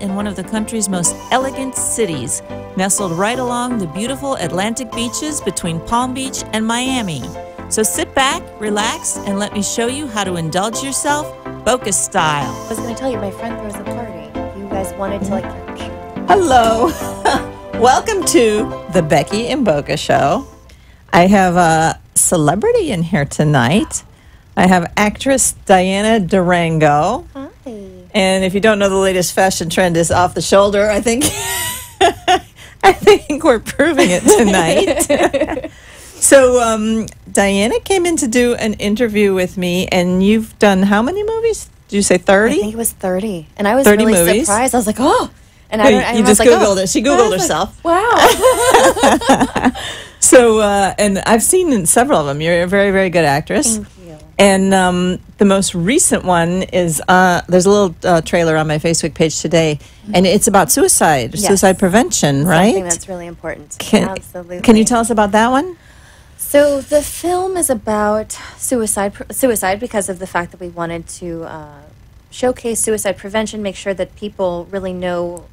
in one of the country's most elegant cities, nestled right along the beautiful Atlantic beaches between Palm Beach and Miami. So sit back, relax, and let me show you how to indulge yourself Boca style. I was going to tell you, my friend throws a party. You guys wanted to Hello. Welcome to the Becky and Boca show. I have a celebrity in here tonight. I have actress Diana Durango. Hi. And if you don't know, the latest fashion trend is off the shoulder, I think. I think we're proving it tonight. So Diana came in to do an interview with me, and you've done how many movies? Did you say 30? I think it was 30. And I was 30 really movies. surprised. I was like, oh. And You just Googled it. She Googled herself. Wow. So, and I've seen several of them. You're a very, very good actress. Thank you. And the most recent one is, there's a little trailer on my Facebook page today, and it's about suicide, Yes. suicide prevention, right? Something that's really important. Absolutely. Can you tell us about that one? So the film is about suicide because of the fact that we wanted to showcase suicide prevention, make sure that people really know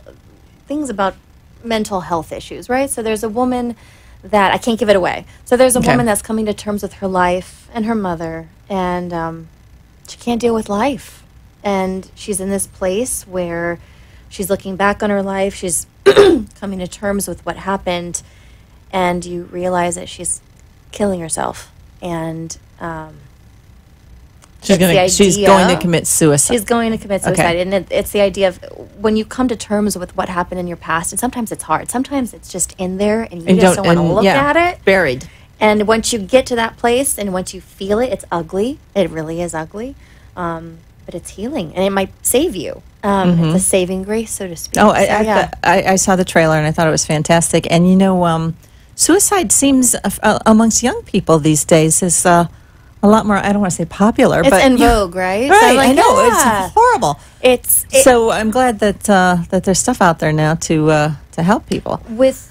things about mental health issues, right? So there's a woman that, I can't give it away. So there's a woman that's coming to terms with her life and her mother, and she can't deal with life. And she's in this place where she's looking back on her life, she's coming to terms with what happened, and you realize that she's killing herself. And she's going to commit suicide. She's going to commit suicide. Okay. And it's the idea of when you come to terms with what happened in your past, and sometimes it's hard. Sometimes it's just in there, and you just don't want to look at it. Buried. And once you get to that place, and once you feel it, it's ugly. It really is ugly. But it's healing, and it might save you. It's a saving grace, so to speak. Oh, I saw the trailer, and I thought it was fantastic. And, you know, suicide seems, amongst young people these days, is a lot more, I don't want to say popular, it's but in vogue, right? Right, So like, I know, it's horrible. So I'm glad that that there's stuff out there now to help people. With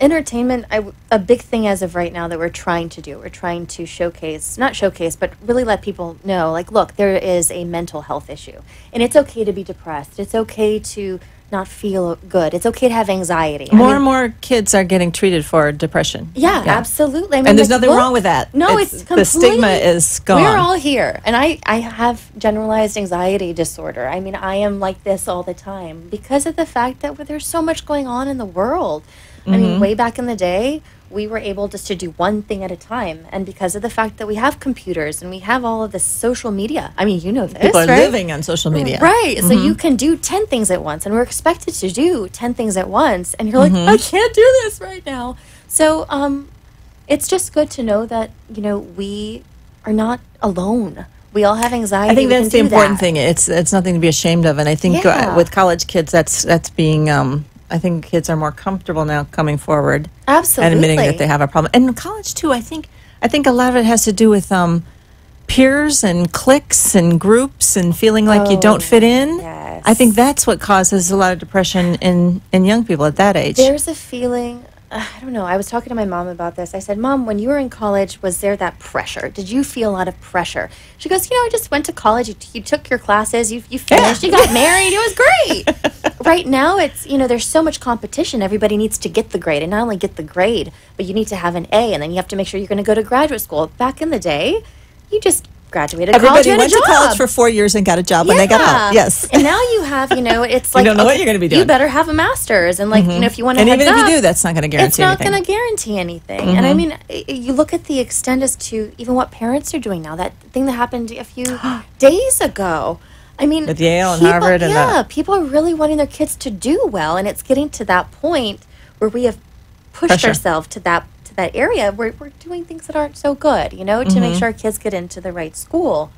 entertainment, a big thing as of right now that we're trying to showcase, not showcase, but really let people know, like, look, there is a mental health issue. And it's okay to be depressed. It's okay to not feel good. It's okay to have anxiety. More and more kids are getting treated for depression. Yeah, absolutely. I mean, and there's nothing wrong with that. No, it's the stigma is gone. We're all here. And I have generalized anxiety disorder. I mean, I am like this all the time because of the fact that there's so much going on in the world. I mean, way back in the day, we were able just to do one thing at a time. And because of the fact that we have computers and we have all of this social media, I mean, you know this, people are right? living on social media. Right. So you can do 10 things at once, and we're expected to do 10 things at once. And you're like, I can't do this right now. So it's just good to know that, you know, we are not alone. We all have anxiety. I think that's the important thing. It's nothing to be ashamed of. And I think with college kids, that's being... I think kids are more comfortable now coming forward, absolutely, and admitting that they have a problem. And in college too, I think a lot of it has to do with peers and cliques and groups and feeling like you don't fit in. Yes. I think that's what causes a lot of depression in young people at that age. There's a feeling. I don't know. I was talking to my mom about this. I said, Mom, when you were in college, was there that pressure? Did you feel a lot of pressure? She goes, you know, I just went to college. You took your classes. You finished. You got married. It was great. Right now, it's, you know, there's so much competition. Everybody needs to get the grade. And not only get the grade, but you need to have an A. And then you have to make sure you're going to go to graduate school. Back in the day, you just graduated college. Everybody went to college for 4 years and got a job when they got out. Yes. And now you have, you know, it's like, you don't know what you're going to be doing. You better have a master's. And like, you know, if you want to, and even if you do, that's not going to guarantee anything. It's not going to guarantee anything. And I mean, you look at the extent as to even what parents are doing now. That thing that happened a few days ago. I mean, with Yale and Harvard. People are really wanting their kids to do well. And it's getting to that point where we have pushed ourselves to that area where we're doing things that aren't so good, you know, to make sure our kids get into the right school.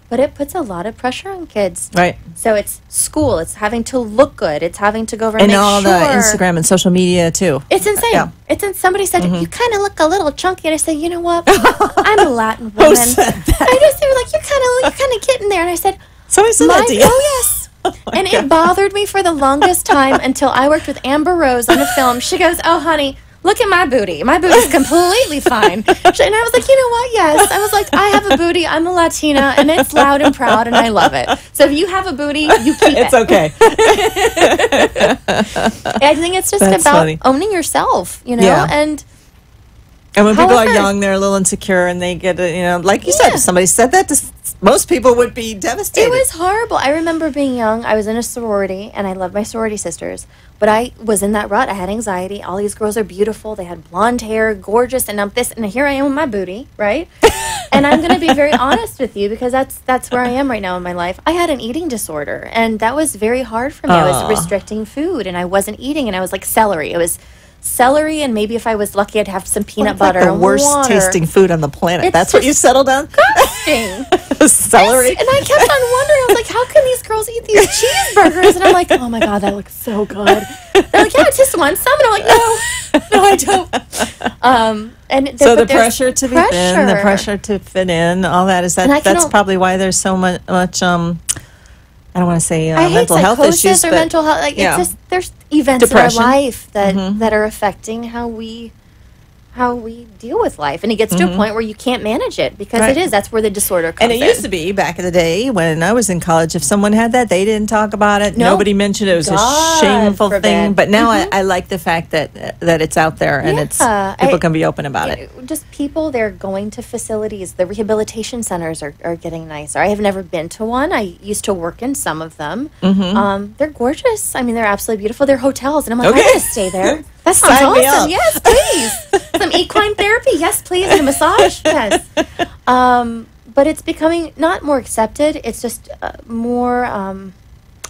But it puts a lot of pressure on kids. Right. So it's school. It's having to look good. It's having to go over and make sure. And all the Instagram and social media, too. It's insane. Yeah. Somebody said, you kind of look a little chunky. And I said, you know what? I'm a Latin woman. Who said that? I just, they were like, you're kind of getting there. And I said, somebody said that to you? Oh, yes. And it bothered me for the longest time until I worked with Amber Rose on a film. She goes, oh, honey, look at my booty. My booty's completely fine. And I was like, you know what? Yes. I was like, I have a booty. I'm a Latina, and it's loud and proud, and I love it. So if you have a booty, you keep it. It's okay. I think it's just That's about funny. owning yourself, you know, Yeah. and when people are however- young, they're a little insecure, and they get, like you said, if somebody said that to most people would be devastated. It was horrible. I remember being young. I was in a sorority, and I loved my sorority sisters. But I was in that rut. I had anxiety. All these girls are beautiful. They had blonde hair, gorgeous, and I'm this, and here I am with my booty, right? And I'm going to be very honest with you because that's where I am right now in my life. I had an eating disorder, and that was very hard for me. I was restricting food, and I wasn't eating, and I was like celery. It was celery, and maybe if I was lucky, I'd have some peanut butter. Like the worst water. tasting food on the planet. It's That's what you just settled on? Disgusting. Celery. And I kept on wondering, I was like, how can these girls eat these cheeseburgers? And I'm like, oh my God, that looks so good. They're like, yeah, just want some. And I'm like, no, I don't. And so the pressure to be thin, the pressure to fit in, all that, that's probably why there's so much I don't want to say mental health issues, or but mental health. Like, it's just, there's events depression. in our life that are affecting how we deal with life, and it gets to a point where you can't manage it because that's where the disorder comes in. And it used to be back in the day when I was in college, if someone had that, they didn't talk about it. Nope. Nobody mentioned it. It was a shameful thing. But now I like the fact that it's out there and people can be open about it. Just people, they're going to facilities. The rehabilitation centers are getting nicer. I have never been to one. I used to work in some of them. They're gorgeous. I mean, they're absolutely beautiful. They're hotels, and I'm like, I want to stay there. That sounds awesome. Yes, please. Some equine therapy. Yes, please. And a massage. Yes. But it's becoming not more accepted. It's just more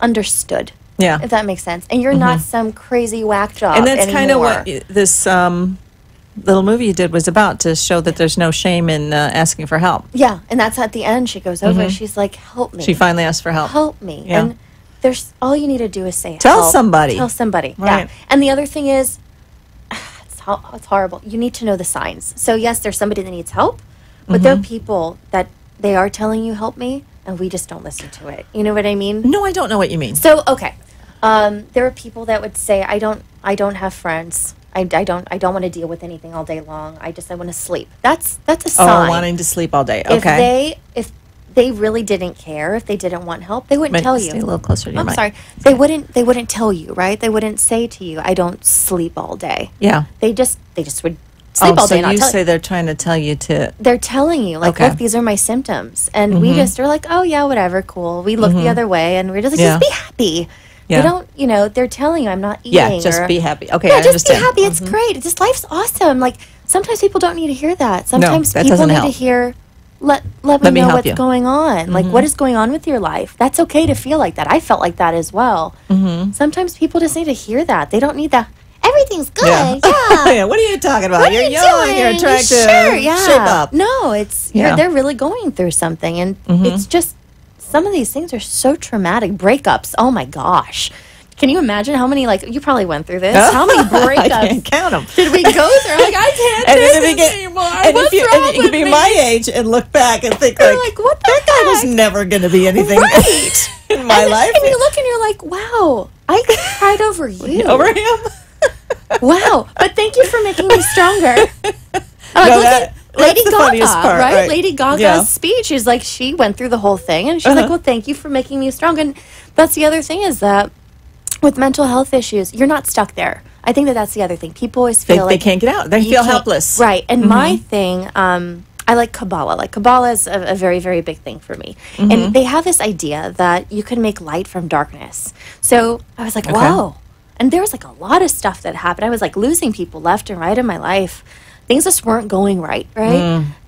understood. Yeah. If that makes sense. And you're not some crazy whack job And that's kind of anymore. what this little movie you did was about, to show that there's no shame in asking for help. Yeah. And that's at the end. She goes over. She's like, help me. She finally asked for help. Help me. Yeah. And there's all you need to do is say Tell help. somebody. Tell somebody. Right. Yeah. And the other thing is, it's horrible. You need to know the signs. So yes, there's somebody that needs help, but there are people that they are telling you help me, and we just don't listen to it. You know what I mean? No, I don't know what you mean. So okay, there are people that would say, I don't have friends. I don't want to deal with anything all day long. I want to sleep. That's a sign. Oh, wanting to sleep all day. Okay. If they really didn't care, if they didn't want help, they wouldn't tell you. Stay a little closer to your mic. Sorry. They wouldn't tell you, right? They wouldn't say to you, I don't sleep all day. Yeah. They just would sleep all day and not you tell say they're trying to tell you to... They're telling you, like, look, these are my symptoms. And we just are like, oh, yeah, whatever, cool. We look the other way, and we're just like, just be happy. Yeah. They don't, they're telling you I'm not eating. Yeah, just be happy. Okay, yeah, I just understand. be happy. It's great. Just life's awesome. Like, sometimes people don't need to hear that. Sometimes that people doesn't need help. to hear... Let me know what's going on. Like, what is going on with your life? That's okay to feel like that. I felt like that as well. Sometimes people just need to hear that. They don't need that. Everything's good. Yeah. Yeah. What are you talking about? You're young. Doing? You're attractive. Sure. Yeah. Shape up. No, they're really going through something, and it's just some of these things are so traumatic. Breakups. Oh my gosh. Can you imagine how many, like, you probably went through this? How many breakups I can't count them. did we go through? Like, I can't do this anymore. What's wrong with you could be me? my age and look back and think, You're like, what the that guy was heck? never going to be anything Right. in my life. And you look and you're like, wow, I cried over you. Over him? Wow. But thank you for making me stronger. Lady the Gaga, funniest part, right? Lady Gaga's Yeah. speech is like, she went through the whole thing, and she's like, well, thank you for making me strong. And that's the other thing, is that with mental health issues, you're not stuck there. I think that's the other thing. People always feel they can't get out. They feel helpless. Right. And my thing, I like Kabbalah. Like, Kabbalah is a very, very big thing for me. And they have this idea that you can make light from darkness. So I was like, whoa. And there was like a lot of stuff that happened. I was like losing people left and right in my life. Things just weren't going right.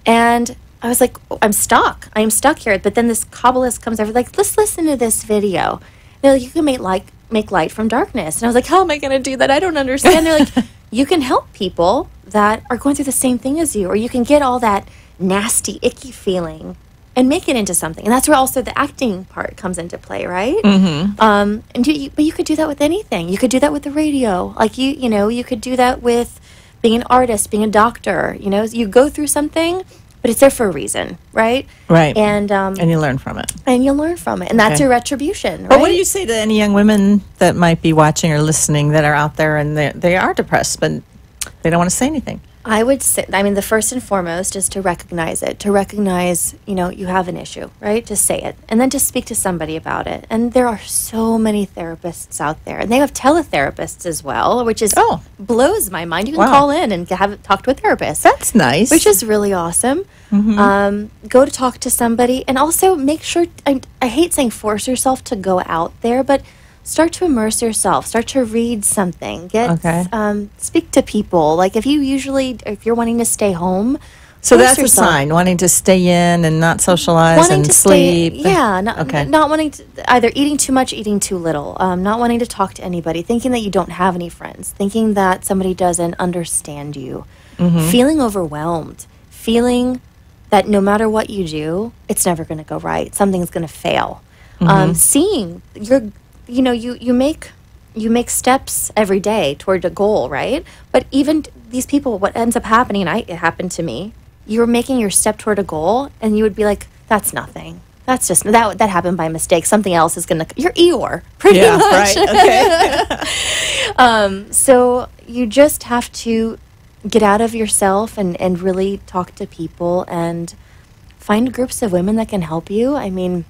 And I was like, I'm stuck. I am stuck here. But then this Kabbalist comes over, like, let's listen to this video. They're like, you can make light from darkness. And I was like, how am I going to do that? I don't understand. They're like, you can help people that are going through the same thing as you, or you can get all that nasty, icky feeling and make it into something. And that's where also the acting part comes into play, right? But you could do that with anything. You could do that with the radio. Like, you could do that with being an artist, being a doctor. You go through something, but it's there for a reason, right? Right. And you learn from it. And you learn from it. And that's your retribution, right? But what do you say to any young women that might be watching or listening that are out there and they are depressed, but They don't want to say anything. I would say, I mean, the first and foremost is to recognize it, to recognize, you have an issue, right? To say it, and then to speak to somebody about it. And there are so many therapists out there, and they have teletherapists as well, which is blows my mind. You can call in and talk to a therapist. That's nice. Which is really awesome. Go to talk to somebody, and also make sure, I hate saying force yourself to go out there, but start to immerse yourself. Start to read something. Speak to people. Like if you're wanting to stay home. So that's a sign, wanting to stay in and not socialize and sleep. Not wanting to, either eating too much, eating too little, not wanting to talk to anybody, thinking that you don't have any friends, thinking that somebody doesn't understand you, feeling overwhelmed, feeling that no matter what you do, it's never going to go right. Something's going to fail. Seeing you make steps every day toward a goal, right? But even these people, what ends up happening, and it happened to me, you're making your step toward a goal, and you would be like, that's nothing. That's just, that happened by mistake. Something else is going to, you're Eeyore, pretty much. Right, okay. So you just have to get out of yourself and really talk to people and find groups of women that can help you. I mean,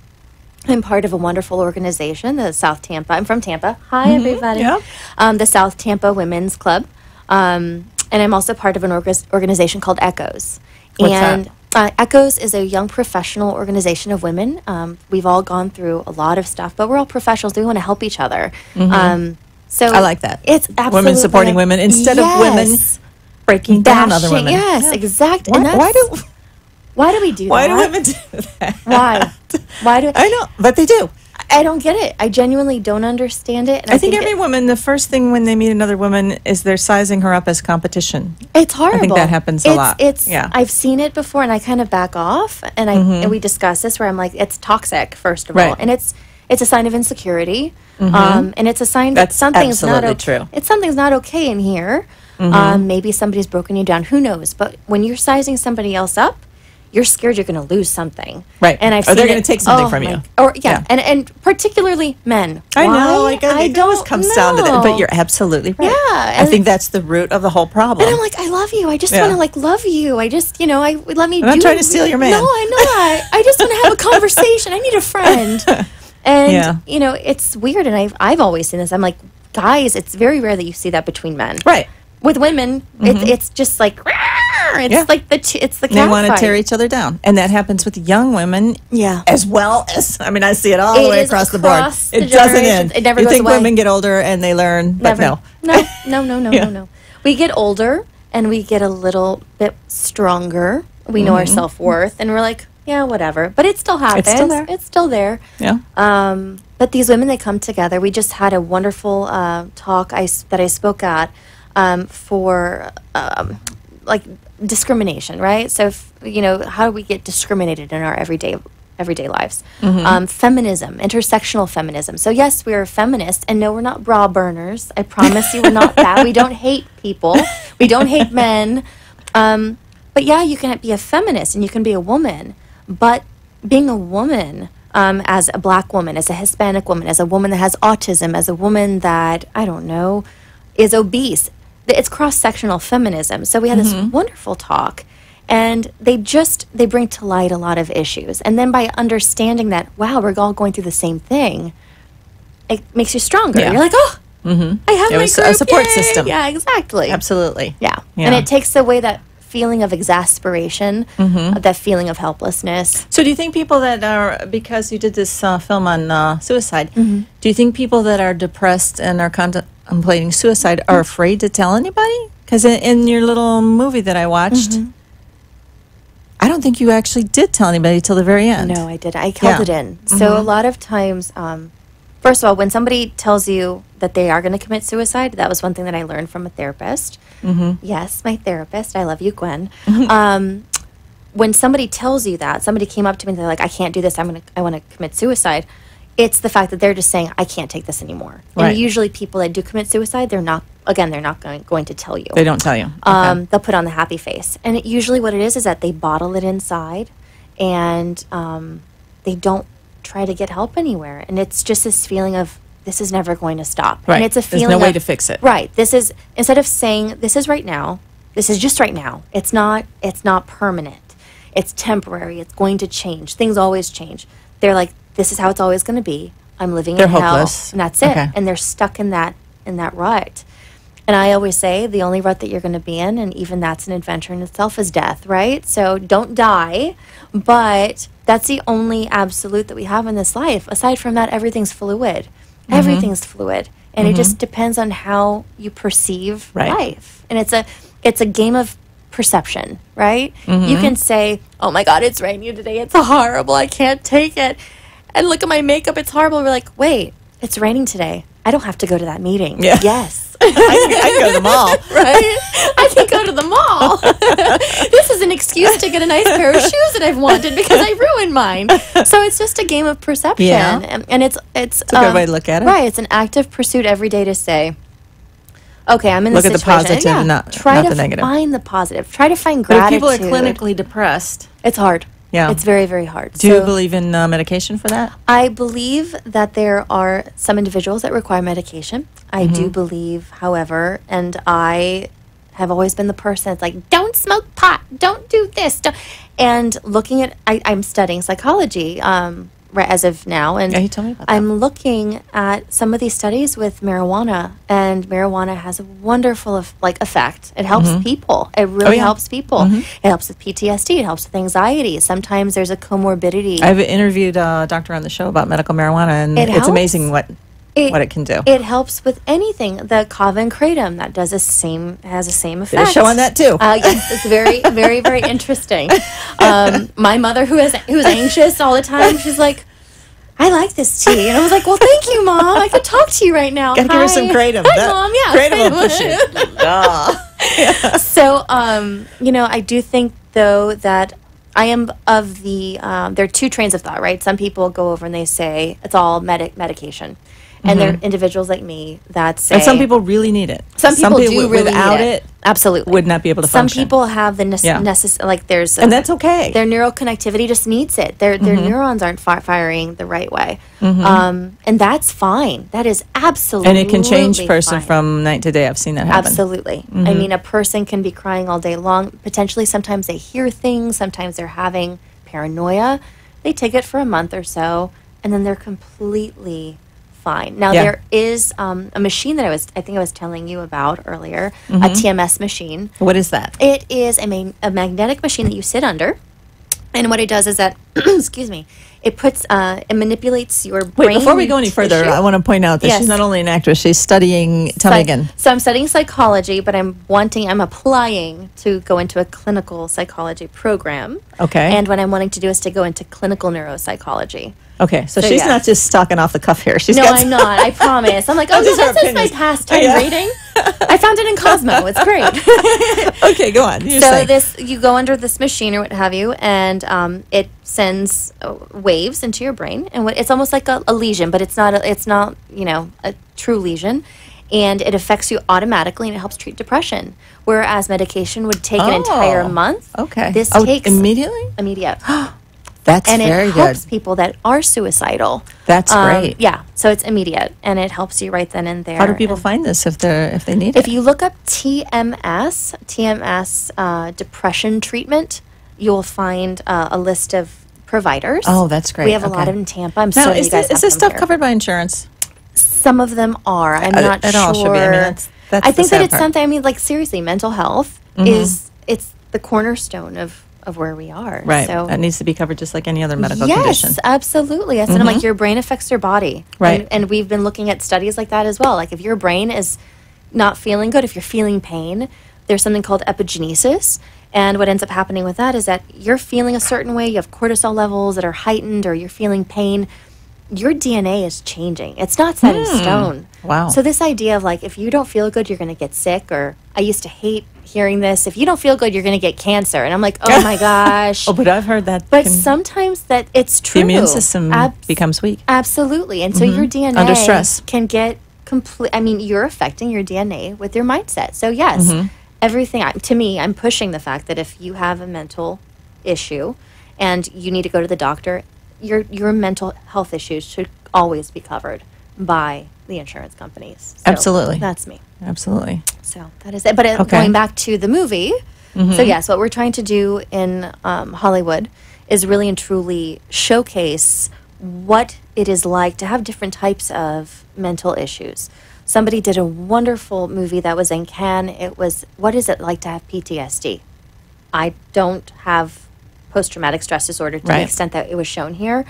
I'm part of a wonderful organization, the South Tampa. I'm from Tampa. Hi, everybody. Yeah. The South Tampa Women's Club. And I'm also part of an organization called Echoes. What's that? Echoes is a young professional organization of women. We've all gone through a lot of stuff, but we're all professionals. We want to help each other. So I like that. It's absolutely women supporting women instead of women breaking down other women. Yes, exactly. Why do we do that? Why do women do that? Why do I know, but they do. I don't get it. I genuinely don't understand it. And I think every woman, the first thing when they meet another woman is they're sizing her up as competition. It's horrible. I think that happens a lot. I've seen it before, and I kind of back off, and and we discuss this where I'm like, it's toxic, first of all, and it's a sign of insecurity, and it's a sign that something's not true. Something's not okay in here. Maybe somebody's broken you down. Who knows? But when you're sizing somebody else up, you're scared you're going to lose something. Right. And or they're going to take something from you. And particularly men. I know. It always comes down to that. But you're absolutely right. Yeah. I think that's the root of the whole problem. And I'm like, I love you. I just want to love you. I just, let me I'm not trying to steal your man. No, I know. I just want to have a conversation. I need a friend. And, it's weird. And I've always seen this. I'm like, guys, it's very rare that you see that between men. Right. With women, it's just like, it's like it's the cat they want to fight. tear each other down, and that happens with young women, as well as I see it all the way across the board. It doesn't end. It never you goes think away. women get older and they learn, but no. No. We get older and we get a little bit stronger. We know our self-worth, and we're like, yeah, whatever. But it still happens. It's still there. Yeah. But these women, they come together. We just had a wonderful talk that I spoke at for discrimination, right? So, how do we get discriminated in our everyday lives? Feminism, intersectional feminism. So yes, we are feminists, and no, we're not bra burners. I promise you, we're not that. We don't hate people. We don't hate men. But yeah, you can be a feminist and you can be a woman. But being a woman, as a black woman, as a Hispanic woman, as a woman that has autism, as a woman that, I don't know, is obese, it's cross-sectional feminism. So we had this wonderful talk, and they bring to light a lot of issues. And then by understanding that, wow, we're all going through the same thing, it makes you stronger. You're like, I have my group. A support system. Yeah, exactly. Absolutely. Yeah. And it takes away that feeling of exasperation, that feeling of helplessness. So do you think people that are, because you did this film on suicide, do you think people that are depressed and are contemplating suicide are afraid to tell anybody? Because in your little movie that I watched, I don't think you actually did tell anybody till the very end. No, I did. I held it in. So a lot of times, first of all, when somebody tells you that they are going to commit suicide, that was one thing that I learned from a therapist. Yes, my therapist. I love you, Gwen. When somebody tells you that, somebody came up to me and they're like, I can't do this. I want to commit suicide. It's the fact that they're just saying, I can't take this anymore. Right. And usually people that do commit suicide, they're not going to tell you. They don't tell you. Okay. They'll put on the happy face. And usually what it is that they bottle it inside, and they don't try to get help anywhere. And it's just this feeling of, this is never going to stop. Right. And it's a feeling There's no way to fix it. Right. This is, instead of saying, this is right now, This is just right now. It's not permanent. It's temporary. It's going to change. Things always change. They're like, this is how it's always going to be. I'm living in hell. Hopeless. And that's it. Okay. And they're stuck in that rut. And I always say the only rut that you're going to be in, and even that's an adventure in itself, is death, right? So don't die, but that's the only absolute that we have in this life. Aside from that, everything's fluid. Everything's fluid. And it just depends on how you perceive life. And it's a game of perception, right? You can say, oh my God, it's raining today. It's horrible. I can't take it. And look at my makeup. It's horrible. We're like, wait, it's raining today. I don't have to go to that meeting. Yeah. Yes. I can go to the mall. Right? I can go to the mall. This is an excuse to get a nice pair of shoes that I've wanted because I ruined mine. So it's just a game of perception. Yeah. And it's a good way to look at it. Right. It's an active pursuit every day to say, okay, I'm in this situation. Look at the positive, not the negative. Try to find the positive. Try to find But if gratitude. people are clinically depressed, it's hard. Yeah. It's very, very hard. Do you believe in medication for that? I believe that there are some individuals that require medication. I do believe, however, and I have always been the person that's like, don't smoke pot, don't do this. Don't. And looking at, I'm studying psychology right as of now. And yeah, you told me about that. I'm looking at some of these studies with marijuana, and marijuana has a wonderful effect. It helps people. It really helps people. It helps with PTSD. It helps with anxiety. Sometimes there's a comorbidity. I've interviewed a doctor on the show about medical marijuana, and it's amazing what it can do. It helps with anything. The kava and kratom that has the same effect. Did a show on that too. Yes, it's very, very, very interesting. My mother, who's anxious all the time, she's like, I like this tea. And I was like, well, thank you, Mom. I could talk to you right now. Gotta give her some kratom. Hi, Mom. Yeah. Kratom will push it. Yeah. So, I do think, though, that I am of the, there are two trains of thought, right? Some people go over and they say it's all medication. And there are individuals like me that say... And some people really need it. Some people do really without need it. Absolutely. Would not be able to Some function. people have the necessary... Like there's... And that's okay. Their neural connectivity just needs it. Their neurons aren't firing the right way. And that's fine. That is absolutely And it can change person fine. from night to day. I've seen that happen. Absolutely. I mean, a person can be crying all day long. Potentially, sometimes they hear things. Sometimes they're having paranoia. They take it for a month or so, and then they're completely fine. Now, there is a machine that I think I was telling you about earlier, a TMS machine. What is that? It is a magnetic machine that you sit under. And what it does is that, excuse me, it manipulates your brain. Wait, before we go any further, tissue. I want to point out that she's not only an actress, she's studying, tell me again. So I'm studying psychology, but I'm applying to go into a clinical psychology program. Okay. And what I'm wanting to do is to go into clinical neuropsychology. Okay, so she's not just talking off the cuff here. I'm not. I promise. I'm like, oh, no, that's just my pastime reading. I found it in Cosmo. It's great. Okay, go on. You go under this machine or what have you, and it sends waves into your brain, and it's almost like a lesion, but it's not a true lesion, and it affects you automatically, and it helps treat depression. Whereas medication would take an entire month. Okay. This takes immediately. Immediate. That's and very it helps people that are suicidal. That's great. Yeah, so it's immediate, and it helps you right then and there. How do people find this if they need it? If you look up TMS depression treatment, you'll find a list of providers. Oh, that's great. We have a lot in Tampa. I'm now, sorry, is you guys this, is this stuff covered by insurance? Some of them are. I'm not sure. It all should be. I mean, that's I think the that it's sad part. something. I mean, like seriously, mental health it's the cornerstone of where we are. Right. So that needs to be covered just like any other medical condition. Yes, absolutely. Yes. And I'm like, your brain affects your body. Right. And we've been looking at studies like that as well. Like if your brain is not feeling good, if you're feeling pain, there's something called epigenesis. And what ends up happening with that is that you're feeling a certain way, you have cortisol levels that are heightened, or you're feeling pain. Your DNA is changing. It's not set in stone. Wow. So this idea of like, if you don't feel good, you're going to get sick, or I used to hate hearing this, if you don't feel good, you're going to get cancer. And I'm like, oh my gosh. Oh, but I've heard that. But sometimes that it's true. The immune system becomes weak. Absolutely. And so your DNA under stress can get you're affecting your DNA with your mindset. So yes, everything, to me, I'm pushing the fact that if you have a mental issue and you need to go to the doctor, your mental health issues should always be covered by the insurance companies. So Absolutely. That's me. Absolutely. So that is it. But Okay. going back to the movie, so yes, what we're trying to do in Hollywood is really and truly showcase what it is like to have different types of mental issues. Somebody did a wonderful movie that was in Cannes. It was, what is it like to have PTSD? I don't have post-traumatic stress disorder to the extent that it was shown here,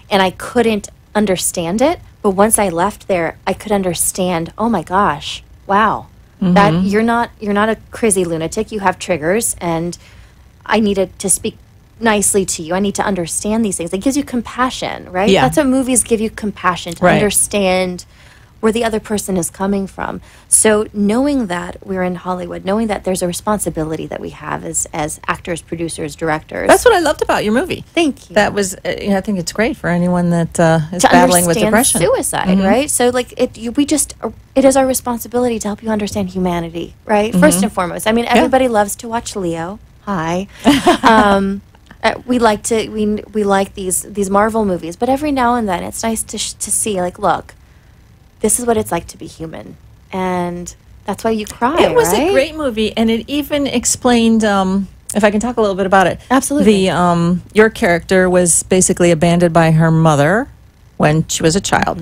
and I couldn't understand it. But once I left there, I could understand. Oh my gosh, wow, that you're not a crazy lunatic. You have triggers, and I needed to speak nicely to you. I need to understand these things. It gives you compassion, right? Yeah. That's what movies give you, compassion, to understand where the other person is coming from. So knowing that we're in Hollywood, knowing that there's a responsibility that we have as actors, producers, directors. That's what I loved about your movie. Thank you. That was, I think it's great for anyone that is to battling with understand depression. suicide, right? So like it is our responsibility to help you understand humanity, right? First and foremost. I mean, everybody loves to watch Leo. Hi. We like these Marvel movies, but every now and then it's nice to see, like, look, this is what it's like to be human, and that's why you cry. It was right? a great movie, and it even explained. If I can talk a little bit about it, Absolutely. Your character was basically abandoned by her mother when she was a child,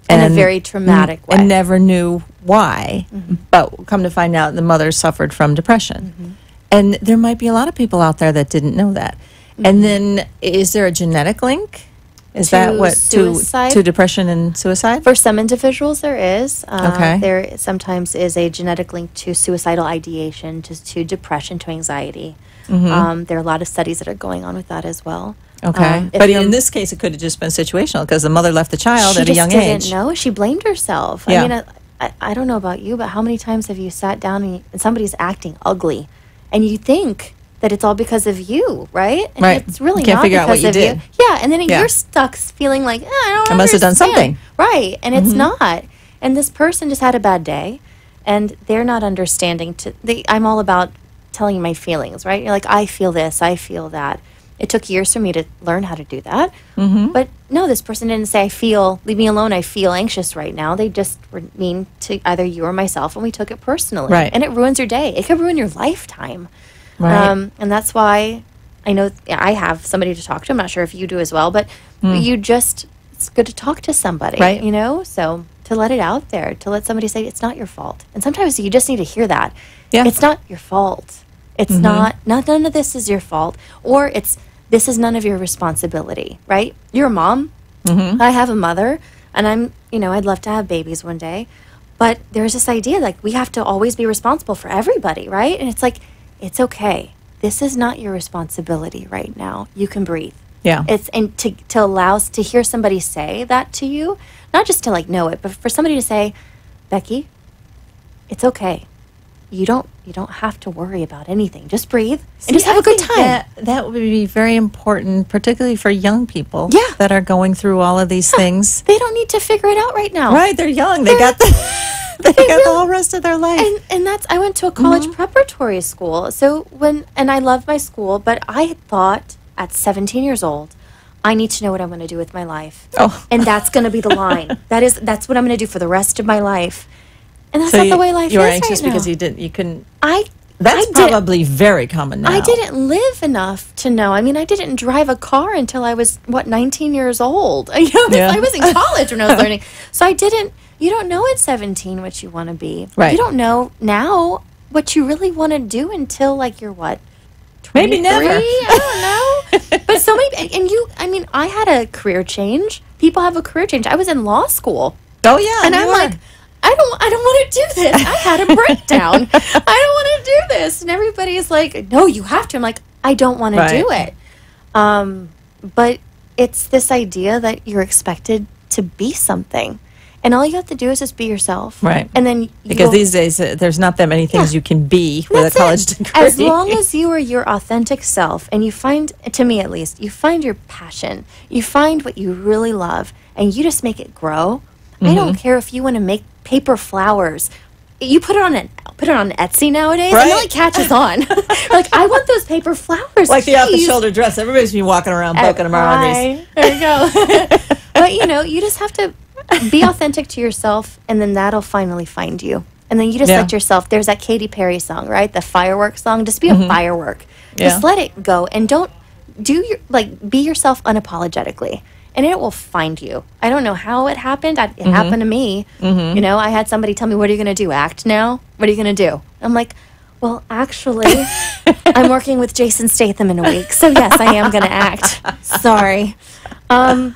in a very traumatic way, and never knew why. But come to find out, the mother suffered from depression. And there might be a lot of people out there that didn't know that. And then, is there a genetic link? Is To that what suicide? to depression and suicide? For some individuals, there is. Okay. There sometimes is a genetic link to suicidal ideation, to depression, to anxiety. There are a lot of studies that are going on with that as well. Okay. If But you're- in this case, it could have just been situational because the mother left the child she at a just young didn't age. know. She blamed herself. Yeah. I mean, I don't know about you, but how many times have you sat down and somebody's acting ugly, and you think that it's all because of you, right? And Right. it's really You can't not figure out what because you of did. you. Yeah, and then Yeah. you're stuck feeling like, I don't I must have done understand." something. Right, and it's not. And this person just had a bad day, and they're not understanding. I'm all about telling you my feelings, right? You're like, I feel this, I feel that. It took years for me to learn how to do that. But no, this person didn't say, leave me alone, I feel anxious right now. They just were mean to either you or myself, and we took it personally. Right. And it ruins your day. It could ruin your lifetime. Right. And that's why I know I have somebody to talk to. I'm not sure if you do as well, but it's good to talk to somebody, Right. So to let it out there, to let somebody say it's not your fault. And sometimes you just need to hear that. Yeah. It's not your fault. It's not, none of this is your fault. Or this is none of your responsibility, right? You're a mom. I have a mother, and I'd love to have babies one day. But there's this idea, like, we have to always be responsible for everybody, right? And it's like, it's okay. This is not your responsibility right now. You can breathe. Yeah. And to hear somebody say that to you, not just to like know it, but for somebody to say, Becky, it's okay. You don't have to worry about anything. Just breathe and just have a good time. That would be very important, particularly for young people Yeah. that are going through all of these things. They don't need to figure it out right now. Right, they're young. They got the whole rest of their life. And I went to a college preparatory school. So and I love my school, but I thought at 17 years old, I need to know what I'm going to do with my life. Oh. And that's going to be the line. That's what I'm going to do for the rest of my life. And that's So not the way life is you were right anxious now. because you couldn't. I That's did- probably very common now. I didn't live enough to know. I mean, I didn't drive a car until I was 19 years old. Yeah. I was in college when I was learning. So you don't know at 17 what you want to be. Right. You don't know now what you really want to do until like you're what? Maybe 23? never. I don't know. But so many, I had a career change. People have a career change. I was in law school. Oh yeah, And I'm you like, are. I don't want to do this. I had a breakdown. I don't want to do this. And everybody's like, no, you have to. I'm like, I don't want to do Right. it. But it's this idea that you're expected to be something. And all you have to do is just be yourself. Right. And then Because these days there's not that many things you can be with that's a college it. degree. As long as you are your authentic self and you find, to me at least, you find your passion, you find what you really love, and you just make it grow. I don't care if you want to make paper flowers. You put it on Etsy nowadays, and it Right. really catches on. Like, I want those paper flowers. like the please. off-the-shoulder dress. Everybody's been walking around poking them around these. There you go. But you just have to. be authentic to yourself, and then that'll finally find you. And then you just let yourself, there's that Katy Perry song, right? The firework song. Just be a firework. Just let it go. And don't be yourself unapologetically. And it will find you. I don't know how it happened. It happened to me. You know, I had somebody tell me, what are you going to do? Act now? What are you going to do? I'm like, well, actually, I'm working with Jason Statham in a week. So, yes, I am going to act. Sorry. And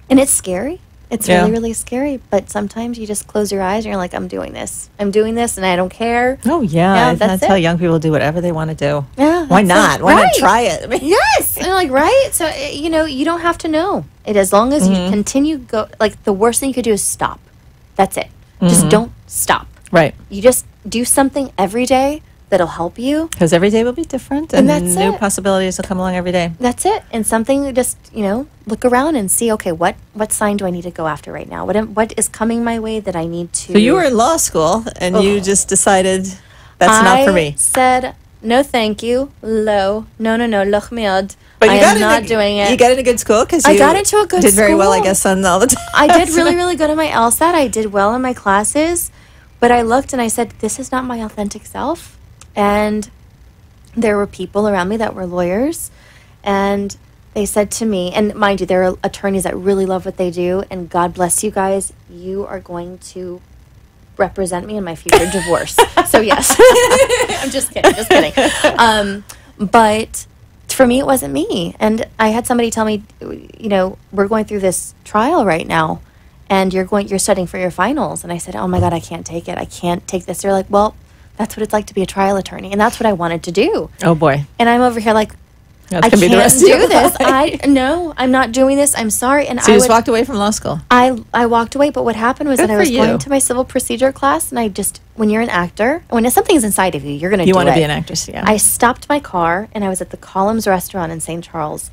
it's scary. It's really, really scary. But sometimes you just close your eyes and you're like, I'm doing this. I'm doing this and I don't care. Oh, yeah. That's how young people do whatever they want to do. Yeah. Why not? Why not try it? I mean, yes. And like, right? So, you know, you don't have to know. As long as you continue, the worst thing you could do is stop. That's it. Just don't stop. Right. You just do something every day that'll help you. Because every day will be different, and that's new possibilities will come along every day. That's it. And something, just, you know, look around and see, okay, what sign do I need to go after right now? What is coming my way that I need to... So you were in law school, and you just decided, that's not for me. I said, no thank you, no, loch miad. But I am not doing it. You got into good school? Because I got into a good school. Did very well, I guess, on all the time. I did really, really good on my LSAT. I did well in my classes. But I looked and I said, this is not my authentic self. And there were people around me that were lawyers. And they said to me, and mind you, there are attorneys that really love what they do. And God bless you guys. You are going to represent me in my future divorce. So, yes. I'm just kidding. But for me, it wasn't me. And I had somebody tell me, you know, we're going through this trial right now. And you're studying for your finals. And I said, oh my God, I can't take it. I can't take this. They're like, well, that's what it's like to be a trial attorney. And that's what I wanted to do. Oh boy. And I'm over here like, that's I can't do this. No, I'm not doing this. I'm sorry. And so you just walked away from law school? I walked away. But what happened was that I was going to my civil procedure class. And when you're an actor, when something's inside of you, you're going to do it. You want to be an actress, yeah. I stopped my car and I was at the Columns restaurant in St. Charles.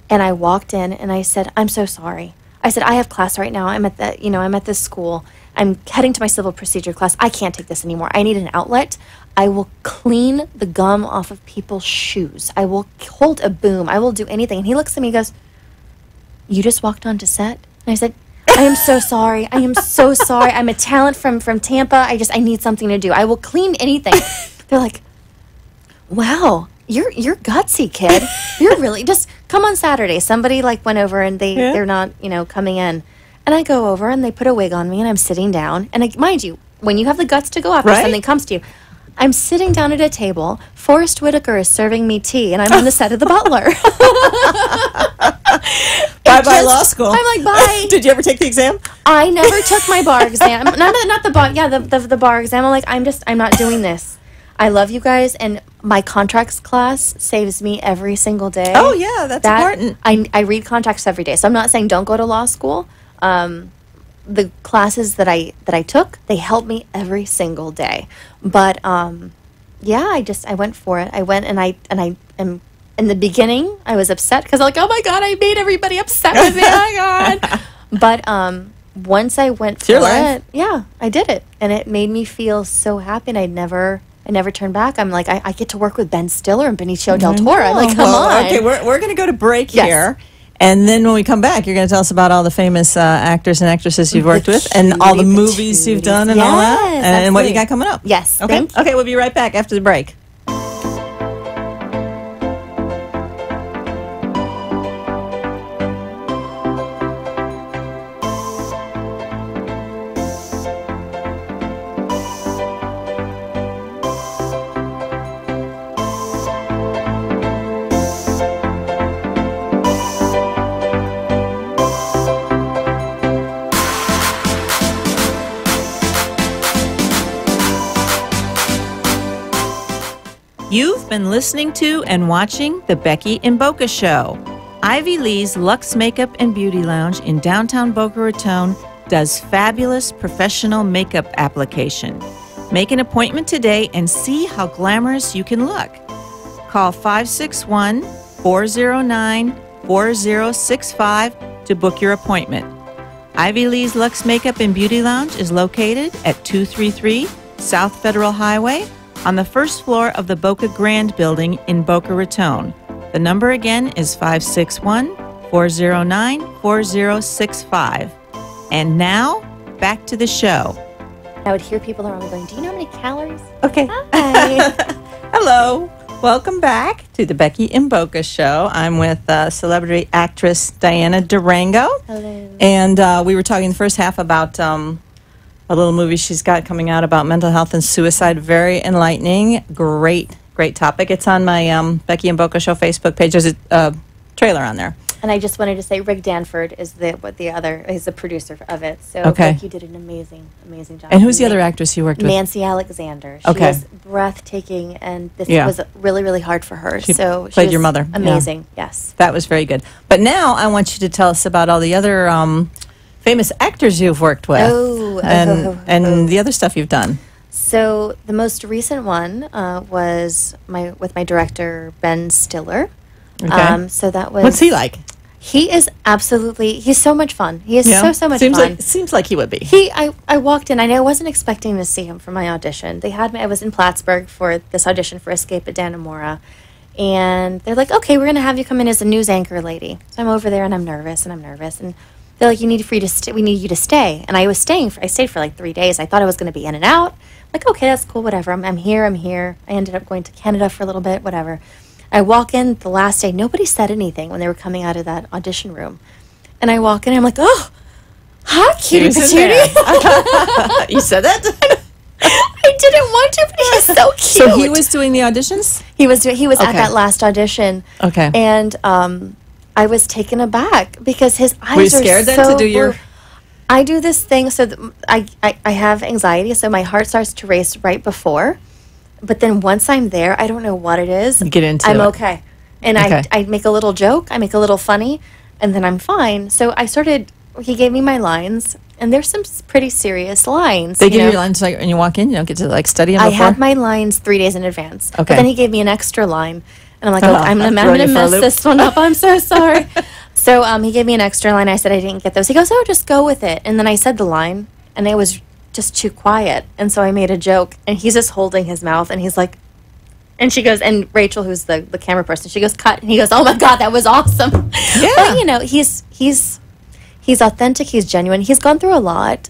And I walked in and I said, I'm so sorry. I said, I have class right now. I'm at this school. I'm heading to my civil procedure class. I can't take this anymore. I need an outlet. I will clean the gum off of people's shoes. I will hold a boom. I will do anything. And he looks at me and goes, you just walked onto set? And I said, I am so sorry. I am so sorry. I'm a talent from Tampa. I need something to do. I will clean anything. They're like, wow. You're gutsy, kid. You're really just come on Saturday. Somebody went over and they're not coming in, and I go over and they put a wig on me and I'm sitting down and mind you, when you have the guts to go after something comes to you, I'm sitting down at a table. Forrest Whitaker is serving me tea and I'm on the set of The Butler. Bye law school. I'm like, bye. Did you ever take the exam? I never took my bar exam. Not the bar. Yeah, the bar exam. I'm like, I'm not doing this. I love you guys, and my contracts class saves me every single day. Oh, yeah, that's important. I read contracts every day, so I'm not saying don't go to law school. The classes that I took, they helped me every single day. But yeah, I went for it. I went and I am in the beginning. I was upset because I'm like, oh my God, I made everybody upset with me. Oh my God. But once I went for it, yeah, I did it, and it made me feel so happy. And I never turned back. I'm like, I get to work with Ben Stiller and Benicio del Toro. I'm like, come on. Okay, we're going to go to break here. And then when we come back, you're going to tell us about all the famous actors and actresses you've worked with and all the movies you've done and all that. And absolutely. What you got coming up. Yes. Okay. Okay, we'll be right back after the break. You've been listening to and watching The Becky and Boca Show. Ivy Lee's Luxe Makeup and Beauty Lounge in downtown Boca Raton does fabulous professional makeup application. Make an appointment today and see how glamorous you can look. Call 561-409-4065 to book your appointment. Ivy Lee's Luxe Makeup and Beauty Lounge is located at 233 South Federal Highway, on the first floor of the Boca Grand Building in Boca Raton. The number again is 561-409-4065. And now, back to the show. I would hear people around me going, do you know how many calories? Okay. Hi. Hello. Welcome back to the Becky and Boca show. I'm with celebrity actress Diana Durango. Hello. And we were talking the first half about a little movie she's got coming out about mental health and suicide. Very enlightening. Great topic. It's on my Becky and Boca show Facebook page. There's a trailer on there. And I just wanted to say Rick Danford is the producer of it. So Okay. Becky did an amazing job. And who's the other actress you worked with? Nancy Alexander. She Okay. is breathtaking, and this Yeah. was really, really hard for her. She so played was your mother. Yeah. Amazing, yes. That was very good. But now I want you to tell us about all the other famous actors you've worked with and the other stuff you've done. So the most recent one was with my director, Ben Stiller. Okay. So that was... What's he like? He is he's so much fun. He is so much fun. Seems like he would be. I walked in, I wasn't expecting to see him for my audition. They had me, I was in Plattsburgh for this audition for Escape at Dannemora. And they're like, okay, we're going to have you come in as a news anchor lady. So I'm over there and I'm nervous. And they're like, we need you to stay. And I stayed for like 3 days. I thought I was going to be in and out. Like, okay, that's cool, whatever. I'm here. I ended up going to Canada for a little bit, whatever. I walk in the last day. Nobody said anything when they were coming out of that audition room. And I walk in and I'm like, oh, hi, cutie patootie. You said that? I didn't want to, but he's so cute. So he was doing the auditions? He was at that last audition. Okay. And I was taken aback because his eyes were you scared so then to do your... I do this thing, so I have anxiety, so my heart starts to race right before. But then once I'm there, I don't know what it is. You get into I'm it. okay. And I make a little joke, I make a little funny, and then I'm fine. So he gave me my lines, and there's some pretty serious lines. They give you your lines like when you walk in, you don't get to like study them before? I had my lines 3 days in advance. Okay. But then he gave me an extra line, and I'm like, I'm going to mess this one up. I'm so sorry. So he gave me an extra line. I said I didn't get those. He goes, oh, just go with it. And then I said the line, and it was just too quiet. And so I made a joke, and he's just holding his mouth, and he's like, and she goes, and Rachel, who's the camera person, she goes, cut. And he goes, oh my God, that was awesome. Yeah. But, he's authentic. He's genuine. He's gone through a lot.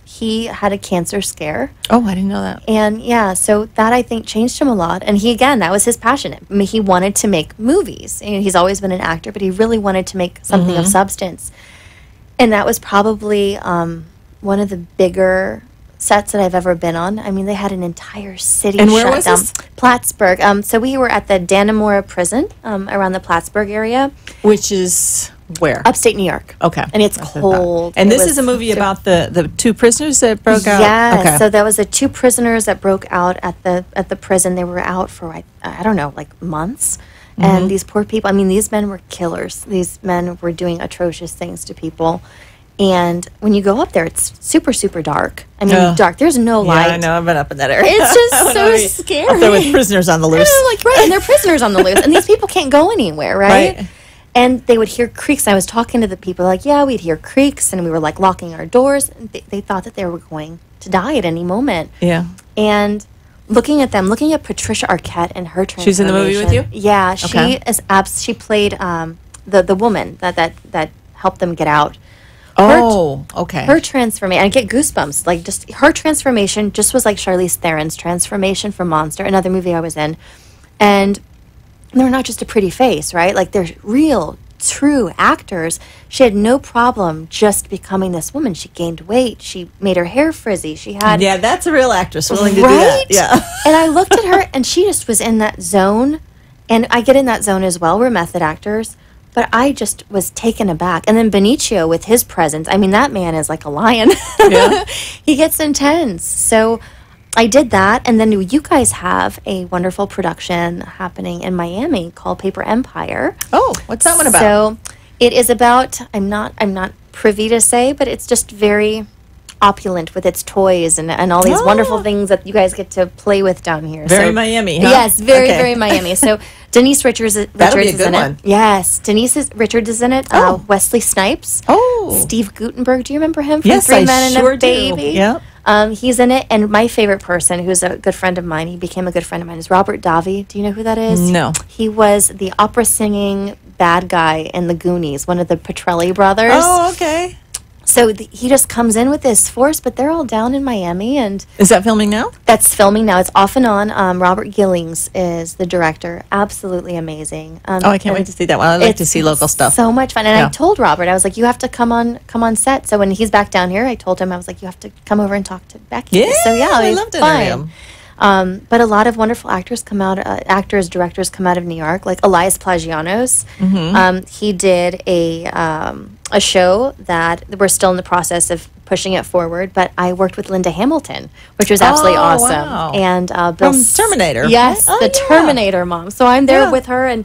He had a cancer scare. Oh, I didn't know that. And yeah, so that I think changed him a lot. And that was his passion. I mean, he wanted to make movies. He's always been an actor, but he really wanted to make something of substance. And that was probably one of the bigger sets that I've ever been on. I mean, they had an entire city and where shut was down. This? Plattsburgh. So we were at the Dannemora prison around the Plattsburgh area. Which is where? Upstate New York. Okay. And it's cold. And this is a movie about the two prisoners that broke out? Yeah. Okay. So that was the two prisoners that broke out at the prison. They were out for, I don't know, like months. And these poor people, I mean, these men were killers. These men were doing atrocious things to people. And when you go up there, it's super, super dark. I mean, dark. There's no light. Yeah, I know. I've been up in that area. It's just so scary. Up there with prisoners on the loose. And they're prisoners on the loose. And these people can't go anywhere, right? And they would hear creaks. I was talking to the people, like, yeah, we'd hear creaks. And we were, like, locking our doors. And they thought that they were going to die at any moment. Yeah. And looking at Patricia Arquette and her transformation. She's in the movie with you? Yeah. She played the woman that helped them get out. Okay. Her transformation, I get goosebumps. Like, just her transformation just was like Charlize Theron's transformation from Monster, another movie I was in. And they're not just a pretty face, right? Like, they're real, true actors. She had no problem just becoming this woman. She gained weight. She made her hair frizzy. She had... Yeah, that's a real actress willing to do that. Yeah. And I looked at her, and she just was in that zone. And I get in that zone as well. We're method actors. But I just was taken aback. And then Benicio with his presence, I mean, that man is like a lion. Yeah. He gets intense. So I did that. And then you guys have a wonderful production happening in Miami called Paper Empire. Oh, what's that one about? So it is about, I'm not privy to say, but it's just very opulent with its toys and all these wonderful things that you guys get to play with down here. Very Miami, huh? Yes, very Miami. So Denise Richards is in it. Yes, Richards is in it. Wesley Snipes. Oh. Steve Guttenberg. Do you remember him from Yes, Three I Men sure and a Baby? do. Yeah. He's in it. And my favorite person, who's a good friend of mine, he became a good friend of mine, is Robert Davi. Do you know who that is? No. He was the opera singing bad guy in The Goonies, one of the Petrelli brothers. Oh, okay. So he just comes in with this force, but they're all down in Miami, and Is that filming now? that's filming now. It's off and on. Robert Gillings is the director. Absolutely amazing. Oh, I can't wait to see that one. I like to see local stuff. So much fun. And Yeah. I told Robert, I was like, you have to come on set. So when he's back down here, I told him, I was like, you have to come over and talk to Becky. Yeah, So yeah, I it's love to interview him. But a lot of wonderful actors come out, directors come out of New York, like Elias Plagianos. He did a show that we're still in the process of pushing it forward, but I worked with Linda Hamilton, which was absolutely awesome. Wow. And Bill From Terminator. Yes, right? the Oh, yeah. Terminator mom. So I'm there with her, and